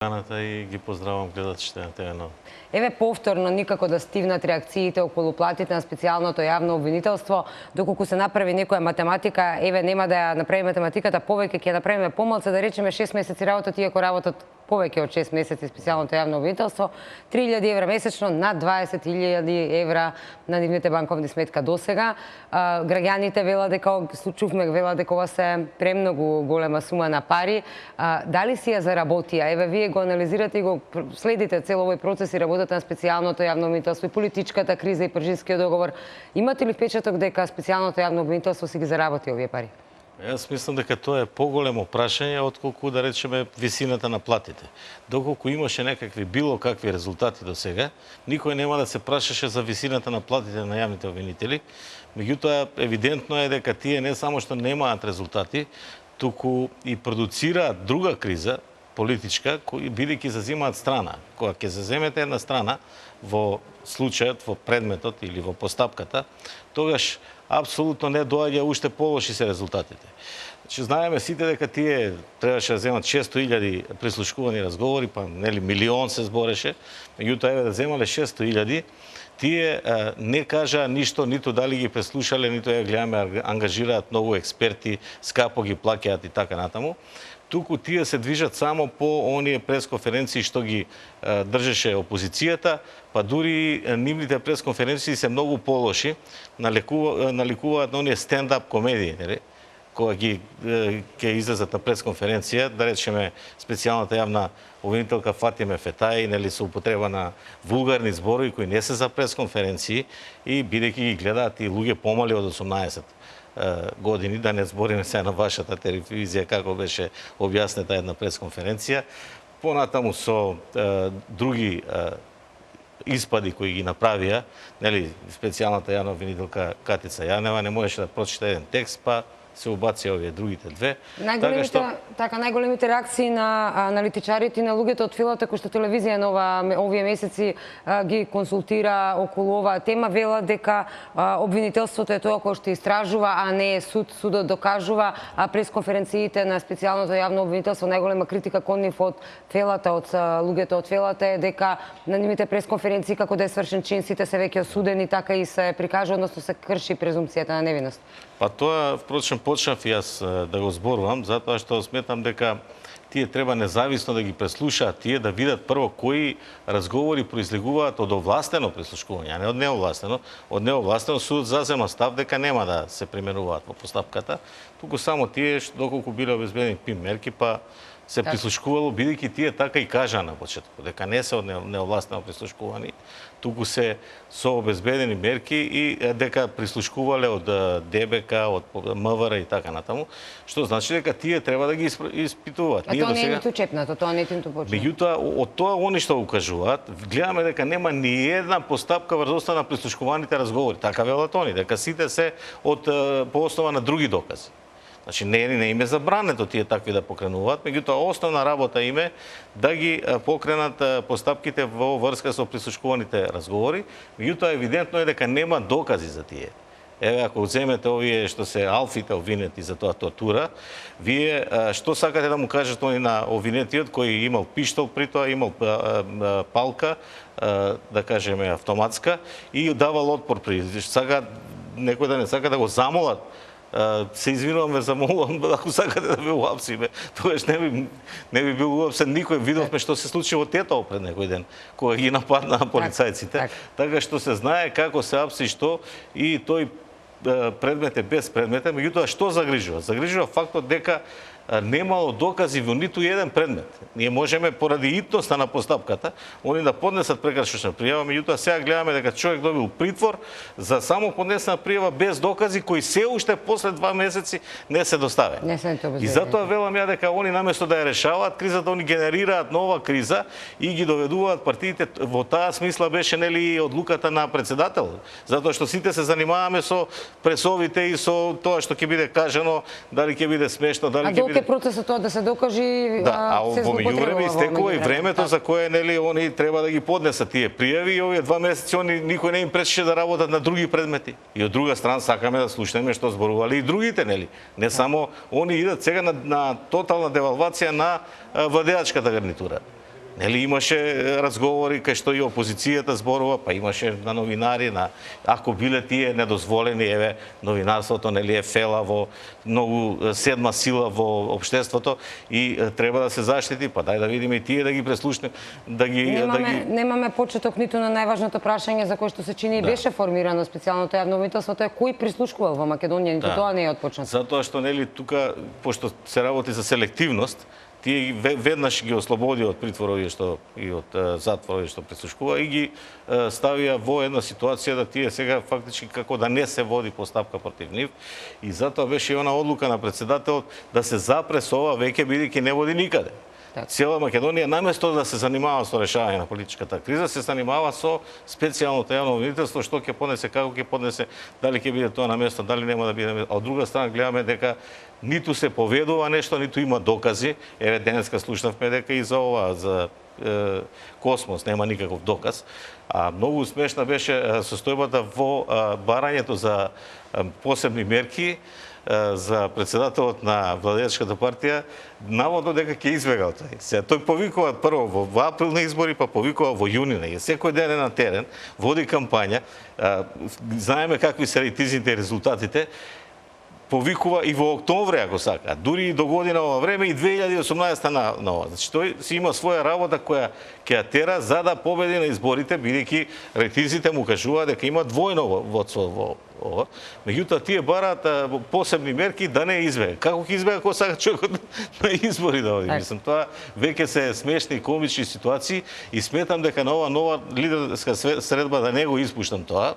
И ги поздравам гледачите на ТВ Нова. Еве повторно никако да стивнат реакциите околу платите на специјалното јавно обвинителство, доколку се направи некоја математика, еве нема да ја направиме математиката повеќе, ќе направиме помалку, да речеме 6 месеци работат, иако работат повеќе од 6 месеци специјалното јавно обвинителство, 3000 евра месечно, над 20.000 евра на нивните банковни сметка досега. Граѓаните велат дека, чувме велат дека ова се премногу голема сума на пари. Дали си ја заработија? Еве вие го анализирате и го следите цел овој процес и работата на специјалното јавно обвинителство и политичката криза и пржинскиот договор. Имате ли впечаток дека специјалното јавно обвинителство си ги заработи овие пари? Јас мислам дека тоа е поголемо прашање отколку да речеме висината на платите. Доколку имаше некакви било какви резултати до сега, никој нема да се прашаше за висината на платите на јавните обвинители. Меѓутоа евидентно е дека тие не само што немаат резултати, туку и продуцираат друга криза политичка, бидејќи зазимаат страна. Кога ќе заземете една страна во случајот, во предметот или во постапката, тогаш апсолутно не доаѓа уште полоши се резултатите. Значи, знаеме сите дека тие требаше да земат 600.000 прислушкувани разговори, па нели милион се збореше, меѓутоа еве да земале 600.000, тие не кажаа ништо, ниту дали ги преслушале, ниту ја гледаме ангажираат многу експерти, скапо ги плаќаат и така натаму. Туку тие се движат само по оние пресконференции што ги држеше опозицијата, па дури нивните пресконференции се многу полоши, наликуваат на оние стендап комедии, нели? Кога ги ќе излезат на пресконференција, да речеме специјалната јавна обвинителка Фатиме Фетај, нели со употреба на вулгарни зборови кои не се за пресконференции и бидејќи ги гледаат и луѓе помали од 18 години, да не збориме сега на вашата телевизија како беше објаснета една пресконференција, понатаму со други испади кои ги направија, нели специјалната јавна обвинителка Катица Јанева не можеше да прочита еден текст, па се убација овие другите две. Најголемите реакции на аналитичарите и на луѓето од филата кои што телевизија Нова овие месеци ги консултира околу оваа тема, велат дека обвинителството е тоа кој што истражува, а не е суд. Судот докажува, а пресконференциите на специјалното јавно обвинителство, најголема критика кон нив од фелата, од луѓето од фелата е дека на нивните пресконференции како да е свршен чин, сите се веќе осудени, така и се прикажува, односно се крши презумпцијата на невиност. Па тоа, впрочем, почнав и јас да го зборувам, затоа што сметам дека тие треба независно да ги преслушаат, тие да видат прво кои разговори произлегуваат од овластено прислушкување, а не од неовластено. Од неовластено судот зазема став дека нема да се применуваат во постапката, туку само тие доколку биле обезбедени пим мерки, па се прислушкувало, бидејќи тие така и кажаа на почетокот, дека не се од неовластено прислушкувани, туку се со обезбедени мерки и дека прислушкувале од ДБК, од МВР и така натаму, што значи дека тие треба да ги испитуваат. А тоа не е ниту чепнато, тоа не е ниту почнато. Меѓутоа, од тоа они што укажуваат, гледаме дека нема ни една постапка врз основа на прислушкуваните разговори. Така велат они, дека сите се по основа на други докази. Значи, не им е забрането тие такви да покренуваат, меѓутоа основна работа им е да ги покренат постапките во врска со прислушкуваните разговори, меѓутоа евидентно е дека нема докази за тие. Еве, ако земете овие што се алфите обвинети за тоа тортура, вие што сакате да му кажете они на обвинетиот кој имал пиштол при тоа, имал палка, да кажеме автоматска, и давал отпор при сака некој да не сака да го замолат. Се извинувам, ве замолувам, ако сакате да ве уапсиме, тогаш не би бил уапсен никој. Видовме што се случи во Тетово пред некој ден, кога ги нападнаа полицајците. Така што се знае како се апси што и тој предмет е безпредметен, меѓутоа што загрижува? Загрижува фактот дека немало докази во ниту еден предмет. Ние можеме поради итноста на постапката они да поднесат прекршечна пријава, меѓутоа сега гледаме дека човек добил притвор за само поднесена пријава без докази кои се уште после 2 месеци не се доставени. И затоа велам ја дека они наместо да ја решаваат кризата, они генерираат нова криза и ги доведуваат партиите. Во таа смисла беше нели одлуката на председател, затоа што сите се занимаваме со пресовите и со тоа што ќе биде кажано, дали ќе биде смешно, дали ќе биде процесот тоа да се докажи, а во меѓувреме истекува и времето за кое нели они треба да ги поднесат тие пријави и овие 2 месеци никој не им пречеше да работат на други предмети. И од друга страна сакаме да слушнеме што зборувале и другите, нели? Не само они идат сега на тотална девалвација на владеачката гарнитура. Нели имаше разговори кај што и опозицијата зборува, па имаше на новинари, ако биле тие недозволени, еве новинарството нели е фела во многу седма сила во општеството и треба да се заштити, па дај да видиме и тие да ги преслушне, Немаме почеток ниту на најважното прашање за кое што се чини и беше формирано специјалното јавно обвинителство, тоа е кој прислушкувал во Македонија, ниту тоа не е отпочнато. Затоа што нели тука пошто се работи за селективност, тие веднаш ги ослободи од притворови и од затворови што прислушкува и ги ставија во една ситуација да тие сега фактички како да не се води постапка против нив и затоа беше и она одлука на председателот да се запре со ова веќе бидејќи не води никаде. Цела Македонија наместо да се занимава со решавање на политичката криза, се занимава со специјалното јавно обвинителство, што ќе поднесе, како ќе поднесе, дали ќе биде тоа на место, дали нема да биде на место. А од друга страна гледаме дека ниту се поведува нешто, ниту има докази. Еве денеска слушнавме дека и за ова, за Космос нема никаков доказ. А многу смешна беше состојбата во барањето за посебни мерки за председателот на владеачката партија, наводно дека ќе избегал тој. Тој повикува прво во априлни избори, па повикува во јуни. Секој ден е на терен, води кампања, знаеме какви се рейтизните резултатите, повикува и во октомври, ако сака, дури и до година ова време и 2018 на ова. Значи тој си има своја работа која ќе ја тера за да победи на изборите, бидејќи рейтизите му кажуваат дека има двојно водство во ова. Меѓутоа тие бараат посебни мерки да не избега. Како ќе избега кога сака човекот на избори да оди? Мислам, тоа веќе се смешни и комични ситуации и сметам дека на ова нова лидерска средба, да не го испуштам тоа,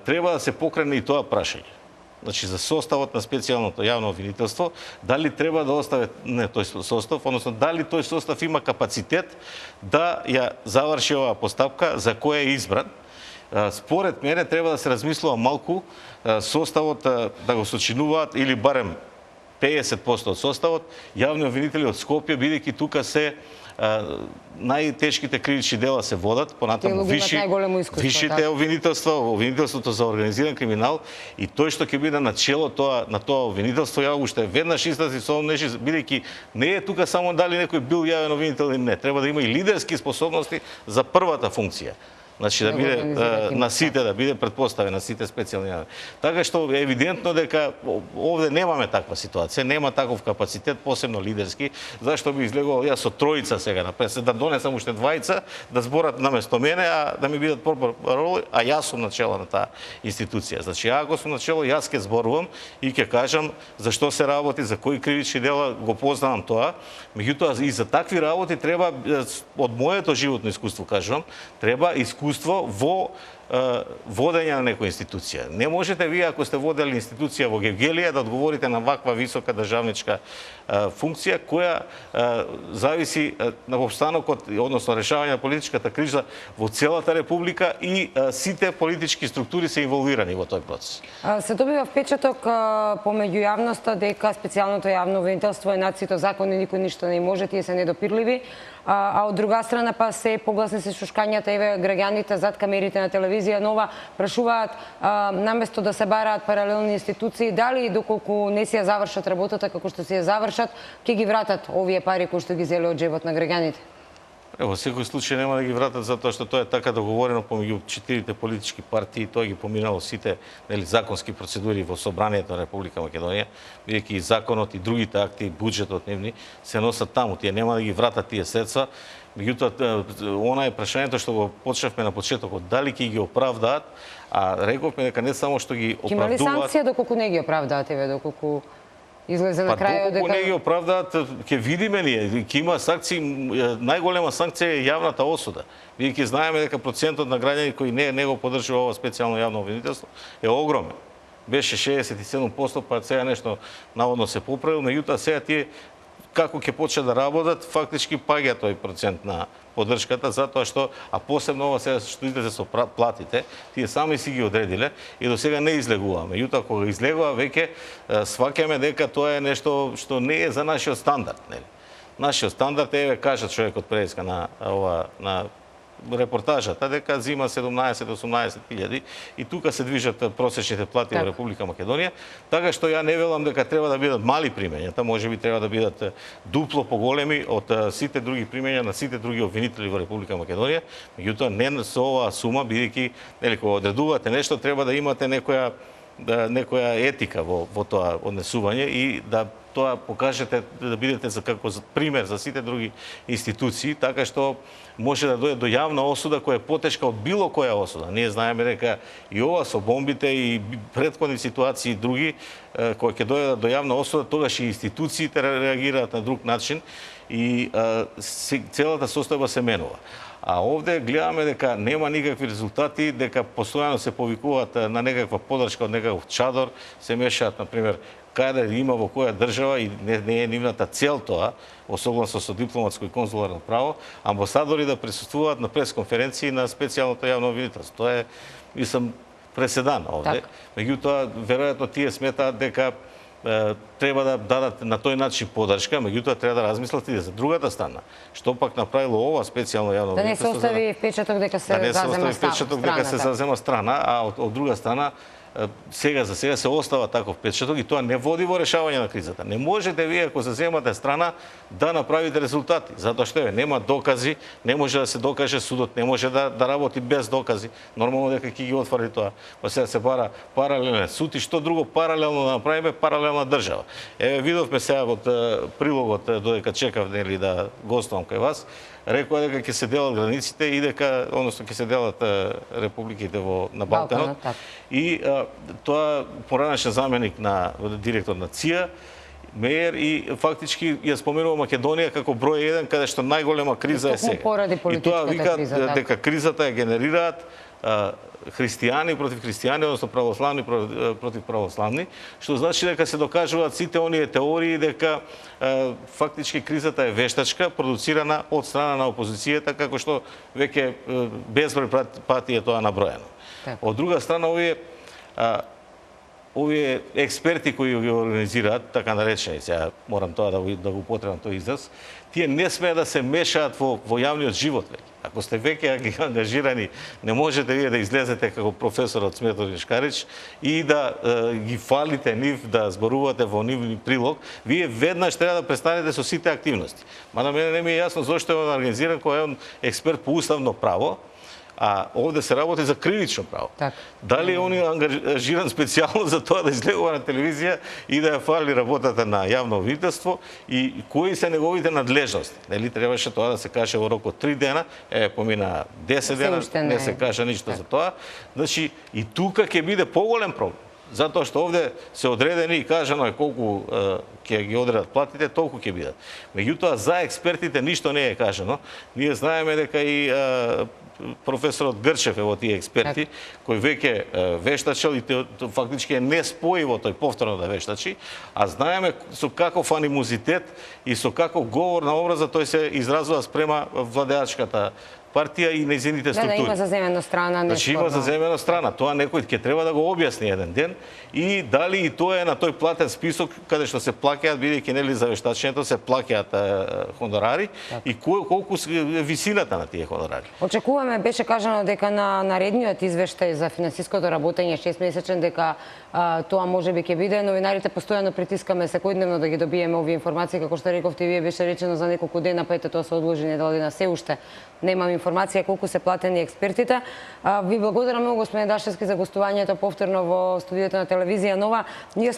треба да се покрене и тоа прашање. Значи за составот на специјалното јавно обвинителство, дали треба да остави тој состав, односно дали тој состав има капацитет да ја заврши оваа постапка за која е избран. Според мене треба да се размислува малку составот да го сочинуваат или барем 50% од составот јавни обвинители од Скопје, бидејќи тука се најтешките кривични дела се водат, понатаму вишите обвинителства, обвинителството за организиран криминал и тој што ќе биде на чело на тоа обвинителство, ја уште веднаш излази со нешто, бидејќи не е тука само дали некој бил јавен обвинител или не, треба да има и лидерски способности за првата функција. Значи да биде на сите, да биде предпоставен на сите специјални. Така што е евидентно дека овде немаме таква ситуација, нема таков капацитет, посебно лидерски, зашто би излегувал јас со тројца сега напред, да донесам уште двајца да зборат наместо мене, а да ми бидат порпароли, а јас сум на чело на таа институција. Значи ако сум на чело, јас ќе зборувам и ќе кажам за што се работи, за кои кривични дела, го познавам тоа. Меѓутоа и за такви работи треба, од моето животно искуство кажувам, треба искуство во водење на некоја институција. Не можете вие, ако сте водели институција во Гевгелија, да одговорите на ваква висока државничка функција, која зависи на обстанокот, односно решавање на политичката криза во целата република и сите политички структури се инволвирани во тој процес. Се добива впечаток помеѓу јавноста дека специјалното јавно обвинителство е над сите закони, никој ништо не може, тие се недопирливи, а од друга страна па се погласни се шушкањата, еве граѓаните зад камерите на телевизија Нова прашуваат наместо да се бараат паралелни институции, дали доколку не си ја завршат работата како што си ја завршат, ќе ги вратат овие пари кои што ги зеле од џебот на граѓаните? Во секој случај нема да ги вратат затоа што тоа е така договорено помеѓу 4 политички партии, тоа ги поминало сите законски процедури во Собранието на Република Македонија, бидејќи и законот и другите акти, буџетот нивни се носат таму, тие нема да ги вратат тие средства. Меѓутоа, она е прашањето што го почнавме на почетокот, дали ќе ги оправдаат, а рековме дека не само што ги оправдуваат. Има ли санкција доколку не ги оправдаат, еве, доколку излезе на крајот дека... Доколку не ги оправдаат, ќе видиме ние, ќе има санкции, најголема санкција е јавната осуда. Бидејќи знаеме дека процентот на граѓани кои не го поддржува ова специјално јавно обвинителство е огромен. Беше 67%, па сега нешто наводно се поправил, меѓутоа сега тие како ќе почнат да работат, фактички паѓа тој процент на поддршката, затоа што, а посебно ова сега што излезе со платите, тие сами си ги одредиле и до сега не излегуваме. Меѓутоа кога излегува веќе сваќаме дека тоа е нешто што не е за нашиот стандард, нели? Нашиот стандард е, кажа човекот предиска на репортажата дека зима 17-18 илјади и тука се движат просечните плати во Република Македонија, така што ја не велам дека треба да бидат мали примењата, можеби треба да бидат дупло поголеми од сите други примења на сите други обвинители во Република Македонија, меѓутоа не со оваа сума, бидејќи нели кога одредувате нешто треба да имате некоја етика во тоа однесување и да тоа покажете, да бидете како пример за сите други институции, така што може да дојде до јавна осуда која е потешка од било која осуда. Ние знаеме дека и ова со бомбите и претходни ситуации и други, кои ќе дојдат до јавна осуда, тогаш и институциите реагираат на друг начин и целата состојба се менува. А овде гледаме дека нема никакви резултати, дека постојано се повикуваат на некаква подршка од некаков чадор, се мешаат, например, каде има во која држава и не е нивната цел тоа, особено со дипломатско и конзуларно право, амбасадори да присуствуваат на пресконференции на специјалното јавно обвинителство. Тоа е, мислам, преседан овде. Меѓутоа, веројатно тие сметаат дека треба да дадат на тој начин подршка, меѓутоа треба да размислат и за другата страна. Што пак направило ова специјално јавно обвинителство? Да не се остави впечаток дека се зазема страна, а од друга страна сега за сега се остава таков впечаток и тоа не води во решавање на кризата. Не можете вие ако се земате страна да направите резултати, затоа што нема докази, не може да се докаже, судот не може да работи без докази. Нормално дека ќе ги отвори тоа. Па сега се бара паралелен суд и што друго паралелно да направиме, паралелна држава. Еве видовме сега од прилогот додека чекав нели да гостувам кај вас, рекоа дека ќе се делат границите и дека односно ќе се делат републиките на Балканот. И тоа поранешен заменик на директор на ЦИА Мејер и фактички ја споменува Македонија како број 1 каде што најголема криза е сега. И тоа викаат дека кризата ја генерираат христијани против христијани, односно православни против православни, што значи дека се докажуваат сите оние теории дека фактички кризата е вештачка, продуцирана од страна на опозицијата, како што веќе безброј пати е тоа наброено. Од друга страна, овие експерти кои ги организираат, така наречени, сега морам тоа да го употребам тој израз, тие не смеат да се мешаат во јавниот живот веќе. Ако сте веќе ангажирани, не можете вие да излезете како професорот Сметослав Нишкарич и да ги фалите нив, да зборувате во нив прилог, вие веднаш треба да престанете со сите активности. Мада мене не ми е јасно зошто е организиран кој е експерт по уставно право, а овде се работи за кривично право. Дали е он ангажиран специјално за тоа да излегува на телевизија и да ја фали работата на јавно обвинителство и кои се неговите надлежности? Нели требаше тоа да се каже во рок од 3 дена, помина 10 дена, не се каже ништо за тоа. Значи и тука ќе биде поголем проблем. Затоа што овде се одредени и кажано е колку ќе ги одредат платите, толку ќе бидат. Меѓутоа за експертите ништо не е кажано. Ние знаеме дека и професорот Грчев е во тие експерти, кој веќе вештачел и фактички е неспојиво тој повторно да вештачи, а знаеме со каков анимозитет и со каков говор на образа тој се изразува спрема владеачката партија и нејзините структури. Да, има заземена страна, нешто. Значи има заземена страна. Тоа некој ќе треба да го објасни еден ден и дали и тоа е на тој платен список каде што се плаќаат, бидејќи нели за вештачењето се плаќаат хонорари и колку е висината на тие хонорари. Очекуваме, беше кажано дека на наредниот извештај за финансиското работење 6-месечен дека тоа можеби ќе биде. Новинарите постојано притискаме секојдневно да ги добиеме овие информации, како што рековте вие, беше речено за неколку дена, па ете тоа се одложи недела дена, се уште немам информација колку се платени експертите. Ви благодарам многу, господин Дашевски, за гостувањето повторно во студиото на телевизија Нова. Ние сме